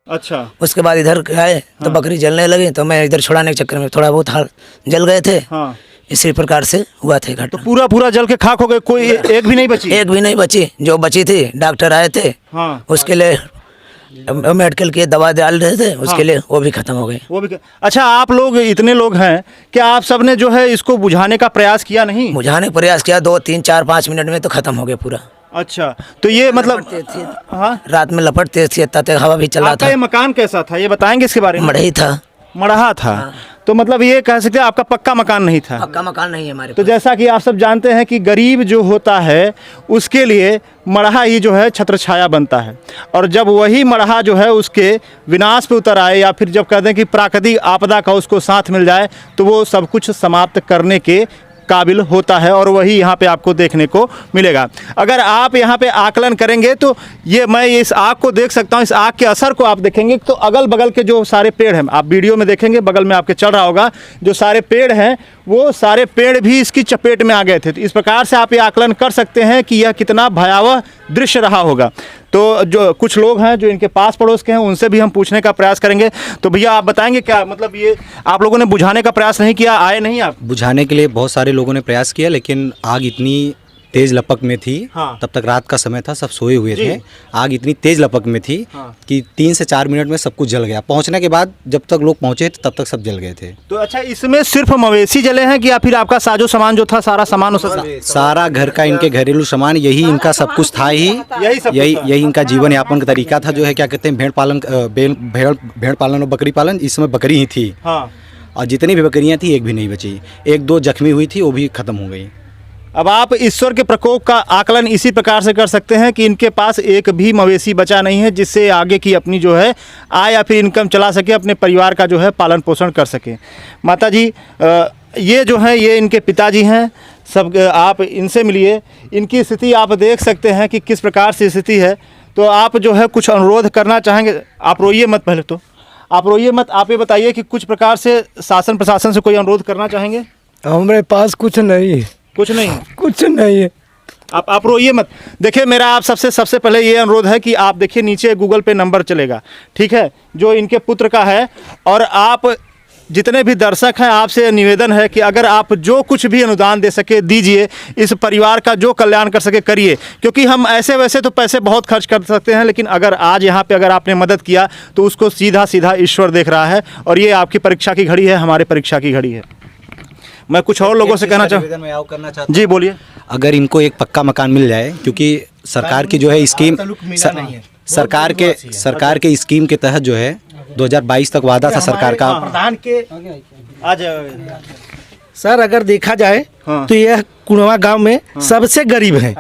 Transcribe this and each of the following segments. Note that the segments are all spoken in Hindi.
अच्छा। उसके बाद इधर आए तो बकरी जलने लगी, तो मैं इधर छुड़ाने के चक्कर में थोड़ा बहुत हाल जल गए थे। हाँ। इसी प्रकार से हुआ थे घटना। तो पूरा पूरा जल के खाक हो गए, कोई एक भी नहीं बची? एक भी नहीं बची। जो बची थी डॉक्टर आए थे, हाँ। उसके लिए मेडिकल की दवा डाल रहे थे, उसके लिए वो भी खत्म हो गई। वो भी। अच्छा, आप लोग इतने लोग हैं, क्या आप सबने जो है इसको बुझाने का प्रयास किया नहीं? बुझाने का प्रयास किया, 2 3 4 5 मिनट में तो खत्म हो गया पूरा। अच्छा, तो ये मतलब हाँ, रात में लपट तेज थी, तब हवा भी चल रहा आपका था। ये मकान कैसा था, ये बताएंगे इसके बारे में? मढ़ई था। मढ़ा था। तो मतलब ये कह सकते हैं आपका पक्का मकान नहीं था? पक्का मकान नहीं है हमारे तो पास। जैसा कि आप सब जानते हैं कि गरीब जो होता है उसके लिए मढ़ा ही जो है छत्र छाया बनता है, और जब वही मढ़ा जो है उसके विनाश पे उतर आए, या फिर जब कहते हैं कि प्राकृतिक आपदा का उसको साथ मिल जाए, तो वो सब कुछ समाप्त करने के काबिल होता है, और वही यहाँ पे आपको देखने को मिलेगा। अगर आप यहाँ पे आकलन करेंगे तो मैं इस आग को देख सकता हूँ, इस आग के असर को आप देखेंगे तो अगल बगल के जो सारे पेड़ हैं, आप वीडियो में देखेंगे बगल में आपके चल रहा होगा, जो सारे पेड़ हैं वो सारे पेड़ भी इसकी चपेट में आ गए थे। तो इस प्रकार से आप ये आकलन कर सकते हैं कि यह कितना भयावह दृश्य रहा होगा। तो जो कुछ लोग हैं जो इनके पास पड़ोस के हैं, उनसे भी हम पूछने का प्रयास करेंगे। तो भैया आप बताएंगे क्या मतलब ये आप लोगों ने बुझाने का प्रयास नहीं किया, आए नहीं आप? बुझाने के लिए बहुत सारे लोगों ने प्रयास किया, लेकिन आग इतनी तेज लपक में थी। हाँ। तब तक रात का समय था, सब सोए हुए थे। आग इतनी तेज लपक में थी कि 3 से 4 मिनट में सब कुछ जल गया। पहुंचने के बाद जब तक लोग पहुंचे तब तक सब जल गए थे। तो अच्छा, इसमें सिर्फ मवेशी जले हैं कि या फिर आपका साजो सामान जो था सारा सामान उस सारा घर का इनके घरेलू सामान, यही इनका सब कुछ था ही। यही इनका जीवन यापन का तरीका था, जो है क्या कहते हैं भेड़ पालन और बकरी पालन। इस समय बकरी ही थी। हाँ। और जितनी भी बकरियां थी एक भी नहीं बची। 1-2 जख्मी हुई थी, वो भी खत्म हो गई। अब आप ईश्वर के प्रकोप का आकलन इसी प्रकार से कर सकते हैं कि इनके पास एक भी मवेशी बचा नहीं है जिससे आगे की अपनी जो है आय या फिर इनकम चला सके, अपने परिवार का जो है पालन पोषण कर सके। माता जी, ये जो है ये इनके पिताजी हैं। सब आप इनसे मिलिए, इनकी स्थिति आप देख सकते हैं कि किस प्रकार से स्थिति है। तो आप जो है कुछ अनुरोध करना चाहेंगे? आप रोइए मत, पहले तो आप रोइए मत। आप ये बताइए कि कुछ प्रकार से शासन प्रशासन से कोई अनुरोध करना चाहेंगे? हमारे पास कुछ नहीं। कुछ नहीं? कुछ नहीं है। आप रोइए मत। देखिए, मेरा आप सबसे पहले ये अनुरोध है कि आप देखिए नीचे गूगल पे नंबर चलेगा, ठीक है, जो इनके पुत्र का है। और आप जितने भी दर्शक हैं, आपसे निवेदन है कि अगर आप जो कुछ भी अनुदान दे सके दीजिए, इस परिवार का जो कल्याण कर सके करिए। क्योंकि हम ऐसे वैसे तो पैसे बहुत खर्च कर सकते हैं, लेकिन अगर आज यहाँ पे अगर आपने मदद किया तो उसको सीधा सीधा ईश्वर देख रहा है। और ये आपकी परीक्षा की घड़ी है, हमारे परीक्षा की घड़ी है। मैं कुछ और लोगों से कहना चाहता हूँ। जी बोलिए। अगर इनको एक पक्का मकान मिल जाए, क्योंकि सरकार की जो है स्कीम, सरकार के स्कीम के तहत जो है 2022 तक वादा था सरकार का। प्रधान के आज सर अगर देखा जाए तो यह कुणवा गांव में सबसे गरीब है,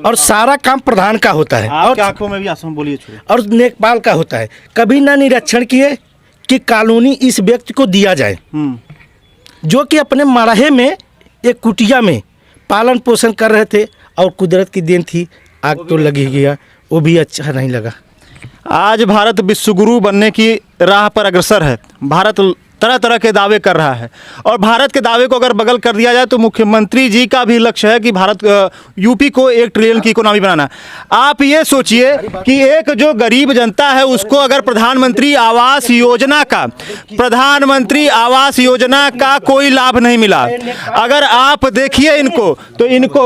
और सारा काम प्रधान का होता है, और आंखों में भी आंसू, बोलिए, और नेकपाल का होता है। कभी ना निरीक्षण किए कि कॉलोनी इस व्यक्ति को दिया जाए, जो कि अपने मड़हे में एक कुटिया में पालन पोषण कर रहे थे, और कुदरत की देन थी, आग तो लगी गया, वो भी अच्छा नहीं लगा। आज भारत विश्वगुरु बनने की राह पर अग्रसर है। भारत तरह तरह के दावे कर रहा है। और भारत के दावे को अगर बगल कर दिया जाए तो मुख्यमंत्री जी का भी लक्ष्य है कि भारत यूपी को 1 ट्रिलियन की इकोनॉमी बनाना। आप ये सोचिए कि एक जो गरीब जनता है उसको अगर प्रधानमंत्री आवास योजना का कोई लाभ नहीं मिला। अगर आप देखिए इनको तो इनको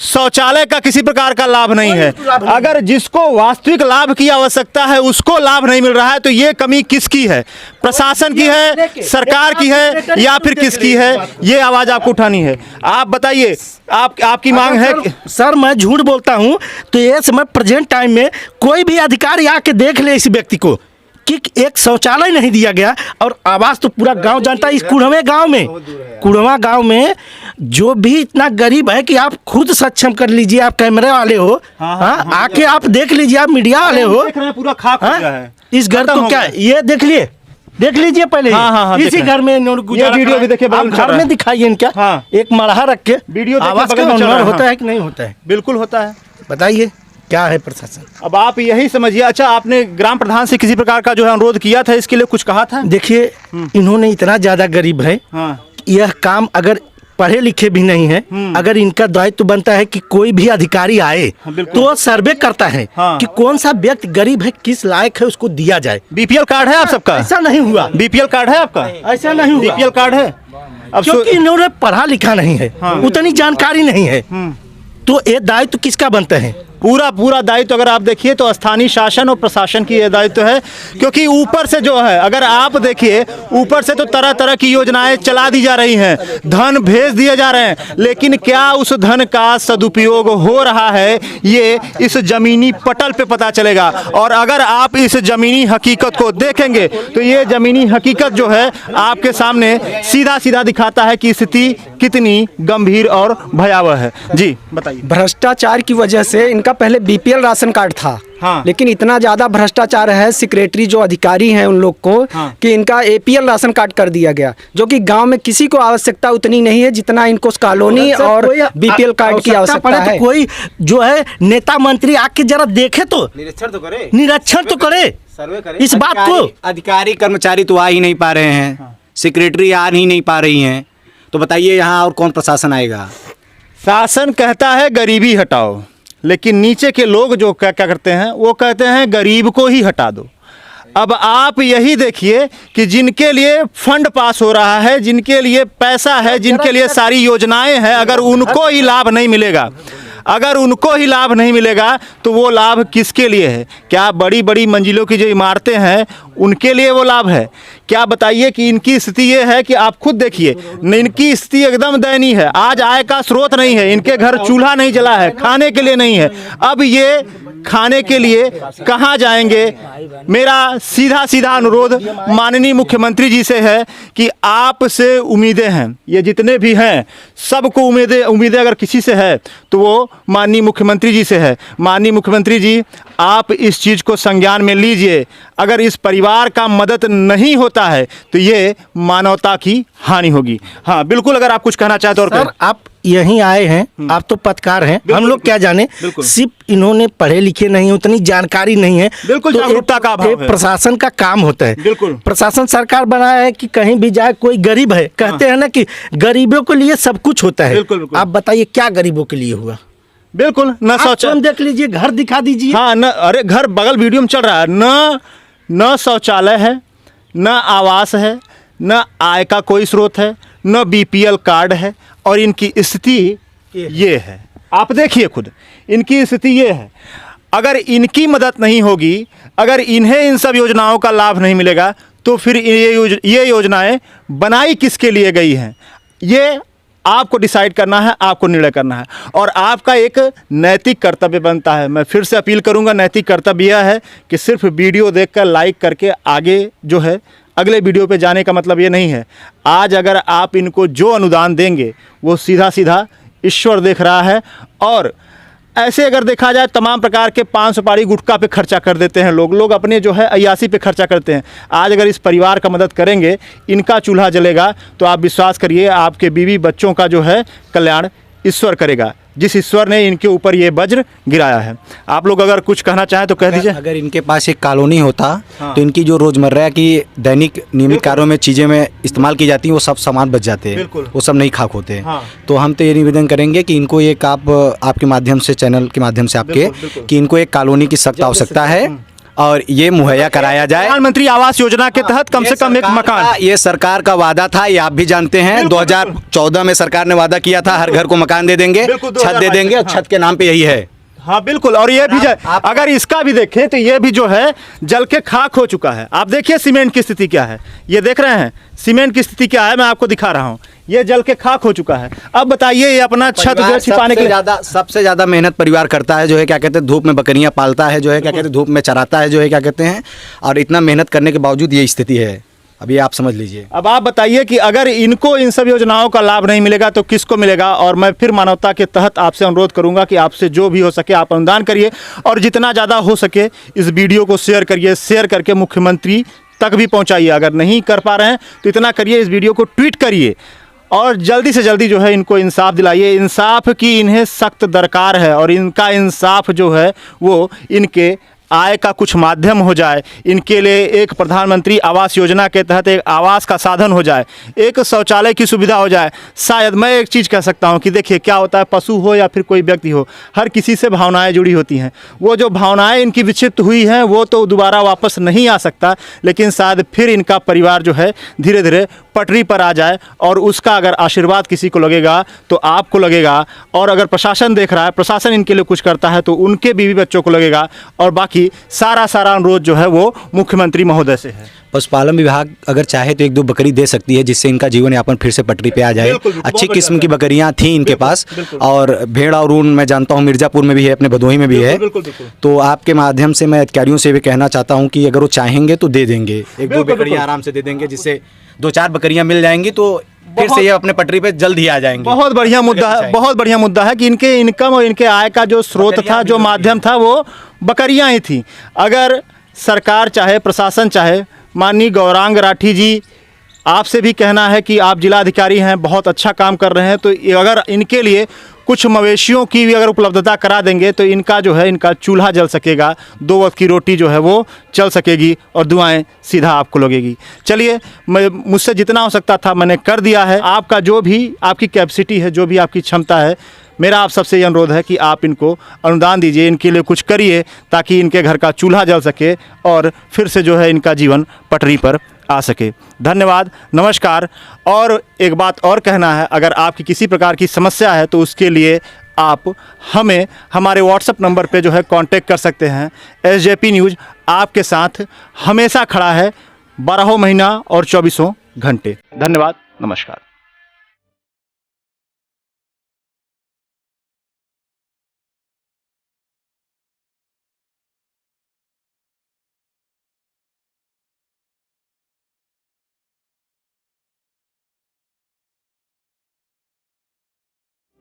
शौचालय का किसी प्रकार का लाभ नहीं है। अगर जिसको वास्तविक लाभ की आवश्यकता है उसको लाभ नहीं मिल रहा है तो ये कमी किसकी है? प्रशासन की है, सरकार की है, या फिर किसकी है? ये आवाज आपको उठानी है। आप बताइए, आपकी मांग है? सर मैं झूठ बोलता हूं तो ये समय प्रेजेंट टाइम में कोई भी अधिकारी आके देख ले इस व्यक्ति को कि एक शौचालय नहीं दिया गया और आवास तो पूरा गांव जानता है। इस कुड़वा गांव में जो भी इतना गरीब है कि आप खुद सक्षम कर लीजिए, आप कैमरे वाले हो, हाँ आके आप देख लीजिए, आप मीडिया वाले हो, देख रहे हैं पूरा खाक हो गया है इस घर को। क्या ये देख लीजिए पहले। हाँ, इसी घर में ये वीडियो भी देखिए, आप घर में दिखाइए इनका। हाँ। एक मड़हा रख के वीडियो आवास का ऑनर होता है कि नहीं होता है? बिल्कुल होता है। बताइए क्या है प्रशासन? अब आप यही समझिए। अच्छा, आपने ग्राम प्रधान से किसी प्रकार का जो है अनुरोध किया था, इसके लिए कुछ कहा था? देखिए इन्होंने इतना ज्यादा गरीब है, यह काम अगर पढ़े लिखे भी नहीं है, अगर इनका दायित्व बनता है कि कोई भी अधिकारी आए तो सर्वे करता है कि कौन सा व्यक्ति गरीब है, किस लायक है, उसको दिया जाए। बीपीएल कार्ड है आप सबका? ऐसा नहीं हुआ। बीपीएल कार्ड है आपका? ऐसा नहीं हुआ। बीपीएल कार्ड है अब क्योंकि इन्होंने पढ़ा लिखा नहीं है, उतनी जानकारी नहीं है, तो ये दायित्व किसका बनता है? पूरा दायित्व अगर आप देखिए तो स्थानीय शासन और प्रशासन की यह दायित्व है। क्योंकि ऊपर से जो है, अगर आप देखिए ऊपर से तो तरह तरह की योजनाएं चला दी जा रही हैं, धन भेज दिए जा रहे हैं, लेकिन क्या उस धन का सदुपयोग हो रहा है ये इस जमीनी पटल पे पता चलेगा। और अगर आप इस जमीनी हकीकत को देखेंगे तो ये जमीनी हकीकत जो है आपके सामने सीधा सीधा दिखाता है कि स्थिति कितनी गंभीर और भयावह है। जी बताइए। भ्रष्टाचार की वजह से इनका पहले बीपीएल राशन कार्ड था, हाँ। लेकिन इतना ज्यादा भ्रष्टाचार है सेक्रेटरी जो अधिकारी हैं उन लोग को, हाँ। कि इनका एपीएल राशन कार्ड कर दिया गया, जो कि गांव में किसी को आवश्यकता उतनी नहीं है जितना इनको कॉलोनी और बीपीएल कार्ड की आवश्यकता है। तो कोई जो है नेता मंत्री आके जरा देखे तो निरीक्षण तो करे सर्वे करे। इस बात को। अधिकारी कर्मचारी तो आ ही नहीं पा रहे हैं, सेक्रेटरी आ ही नहीं पा रही हैं, तो बताइए यहाँ और कौन प्रशासन आएगा? शासन कहता है गरीबी हटाओ, लेकिन नीचे के लोग जो क्या क्या करते हैं वो कहते हैं गरीब को ही हटा दो। अब आप यही देखिए कि जिनके लिए फंड पास हो रहा है, जिनके लिए पैसा है, जिनके लिए सारी योजनाएं हैं, अगर उनको ही लाभ नहीं मिलेगा तो वो लाभ किसके लिए है? क्या बड़ी बड़ी मंजिलों की जो इमारतें हैं उनके लिए वो लाभ है? क्या बताइए कि इनकी स्थिति ये है कि आप खुद देखिए, इनकी स्थिति एकदम दयनीय है। आज आय का स्रोत नहीं है, इनके घर चूल्हा नहीं जला है, खाने के लिए नहीं है। अब ये खाने के लिए कहाँ जाएंगे? मेरा सीधा सीधा अनुरोध माननीय मुख्यमंत्री जी से है कि आपसे उम्मीदें हैं, ये जितने भी हैं सबको उम्मीदें अगर किसी से है तो वो माननीय मुख्यमंत्री जी से है। माननीय मुख्यमंत्री जी, आप इस चीज़ को संज्ञान में लीजिए। अगर इस परिवार का मदद नहीं होता है तो ये मानवता की हानि होगी। हाँ बिल्कुल, अगर आप कुछ कहना चाहते हो। सर आप यहीं आए हैं, आप तो पत्रकार हैं, हम लोग क्या जाने, सिर्फ इन्होंने पढ़े लिखे नहीं, उतनी जानकारी नहीं है। बिल्कुल, जागरूकता का अभाव है। प्रशासन का काम होता है। बिल्कुल, प्रशासन सरकार बनाया है कि कहीं भी जाए कोई गरीब है, कहते हैं ना कि गरीबों के लिए सब कुछ होता है। बिल्कुल। आप बताइए क्या गरीबों के लिए हुआ? बिल्कुल न शौचालय देख लीजिए, घर दिखा दीजिए। हाँ न, अरे घर बगल वीडियो में चल रहा है। न शौचालय है, न आवास है, न आय का कोई स्रोत है, न बीपीएल कार्ड है, और इनकी स्थिति ये है। आप देखिए खुद, इनकी स्थिति ये है। अगर इनकी मदद नहीं होगी, अगर इन्हें इन सब योजनाओं का लाभ नहीं मिलेगा तो फिर ये योजनाएं बनाई किसके लिए गई हैं? ये आपको डिसाइड करना है, आपको निर्णय करना है, और आपका एक नैतिक कर्तव्य बनता है। मैं फिर से अपील करूंगा, नैतिक कर्तव्य यह है कि सिर्फ वीडियो देखकर लाइक करके आगे जो है अगले वीडियो पे जाने का मतलब ये नहीं है। आज अगर आप इनको जो अनुदान देंगे वो सीधा सीधा ईश्वर देख रहा है। और ऐसे अगर देखा जाए तमाम प्रकार के पान सुपारी गुटखा पे खर्चा कर देते हैं लोग अपने जो है अय्यासी पे खर्चा करते हैं। आज अगर इस परिवार का मदद करेंगे, इनका चूल्हा जलेगा, तो आप विश्वास करिए आपके बीवी बच्चों का जो है कल्याण ईश्वर करेगा। जिस ईश्वर ने इनके ऊपर ये वज्र गिराया है। आप लोग अगर कुछ कहना चाहें तो कह दीजिए। अगर इनके पास एक कॉलोनी होता तो इनकी जो रोजमर्रा की दैनिक नियमित कार्यों में चीज़ें में इस्तेमाल की जाती हैं वो सब सामान बच जाते हैं, बिल्कुल। वो सब नहीं खाक होते हैं। हाँ। तो हम तो ये निवेदन करेंगे कि इनको एक आपके माध्यम से, चैनल के माध्यम से आपके, कि इनको एक कॉलोनी की सख्त आवश्यकता है और ये मुहैया कराया जाए। प्रधानमंत्री आवास योजना के तहत कम से कम एक मकान, ये सरकार का वादा था, ये आप भी जानते हैं। 2014 में सरकार ने वादा किया था हर घर को मकान दे देंगे, छत दे देंगे, और छत के नाम पे यही है। हाँ बिल्कुल। और ये भी अगर इसका भी देखें तो ये भी जो है जल के खाक हो चुका है। आप देखिए सीमेंट की स्थिति क्या है, ये देख रहे हैं सीमेंट की स्थिति क्या है, मैं आपको दिखा रहा हूँ, ये जल के खाक हो चुका है। अब बताइए ये अपना छत जो छिपाने के लिए सबसे ज्यादा मेहनत परिवार करता है, जो है क्या कहते हैं धूप में बकरियां पालता है, जो है क्या कहते हैं धूप में चराता है, जो है क्या कहते हैं, और इतना मेहनत करने के बावजूद ये स्थिति है। अभी आप समझ लीजिए। अब आप बताइए कि अगर इनको इन सब योजनाओं का लाभ नहीं मिलेगा तो किसको मिलेगा। और मैं फिर मानवता के तहत आपसे अनुरोध करूंगा कि आपसे जो भी हो सके आप अनुदान करिए और जितना ज़्यादा हो सके इस वीडियो को शेयर करिए, शेयर करके मुख्यमंत्री तक भी पहुंचाइए। अगर नहीं कर पा रहे हैं तो इतना करिए, इस वीडियो को ट्वीट करिए और जल्दी से जल्दी जो है इनको इंसाफ दिलाइए। इंसाफ की इन्हें सख्त दरकार है और इनका इंसाफ जो है वो इनके आय का कुछ माध्यम हो जाए, इनके लिए एक प्रधानमंत्री आवास योजना के तहत एक आवास का साधन हो जाए, एक शौचालय की सुविधा हो जाए। शायद मैं एक चीज़ कह सकता हूं कि देखिए क्या होता है, पशु हो या फिर कोई व्यक्ति हो, हर किसी से भावनाएं जुड़ी होती हैं। वो जो भावनाएं इनकी विक्षिप्त हुई हैं वो तो दोबारा वापस नहीं आ सकता, लेकिन शायद फिर इनका परिवार जो है धीरे धीरे पटरी पर आ जाए और उसका अगर आशीर्वाद किसी को लगेगा तो आपको लगेगा। और अगर प्रशासन देख रहा है, प्रशासन इनके लिए कुछ करता है तो उनके बीवी बच्चों को लगेगा। और बाकी सारा अनुरोध जो है वो मुख्यमंत्री महोदय से है। पशुपालन विभाग अगर चाहे तो 1-2 बकरी दे सकती है जिससे इनका जीवन यापन फिर से पटरी पे आ जाए। अच्छी किस्म की बकरियां थी इनके पास, और भेड़ और ऊन मैं जानता हूं मिर्जापुर में भी है, अपने भदोही में भी है। तो आपके माध्यम से मैं अधिकारियों से भी कहना चाहता हूं कि अगर वो चाहेंगे तो दे देंगे, 1-2 बकरियां आराम से दे देंगे, जिससे 2-4 बकरियां मिल जाएंगी तो फिर से ये अपने पटरी पे जल्द ही आ जाएंगे। बहुत बढ़िया मुद्दा है, बहुत बढ़िया मुद्दा है कि इनके इनकम और इनके आय का जो स्रोत था, जो माध्यम था वो बकरियां ही थी। अगर सरकार चाहे, प्रशासन चाहे, माननीय गौरांग राठी जी आपसे भी कहना है कि आप जिलाधिकारी हैं, बहुत अच्छा काम कर रहे हैं, तो अगर इनके लिए कुछ मवेशियों की भी अगर उपलब्धता करा देंगे तो इनका जो है इनका चूल्हा जल सकेगा, 2 वक्त की रोटी जो है वो चल सकेगी और दुआएं सीधा आपको लगेगी। चलिए, मैं मुझसे जितना हो सकता था मैंने कर दिया है। आपका जो भी आपकी कैपेसिटी है, जो भी आपकी क्षमता है, मेरा आप सबसे ये अनुरोध है कि आप इनको अनुदान दीजिए, इनके लिए कुछ करिए ताकि इनके घर का चूल्हा जल सके और फिर से जो है इनका जीवन पटरी पर आ सके। धन्यवाद, नमस्कार। और एक बात और कहना है, अगर आपकी किसी प्रकार की समस्या है तो उसके लिए आप हमें हमारे व्हाट्सएप नंबर पे जो है कांटेक्ट कर सकते हैं। SJP न्यूज़ आपके साथ हमेशा खड़ा है, 12 महीना और 24 घंटे। धन्यवाद, नमस्कार।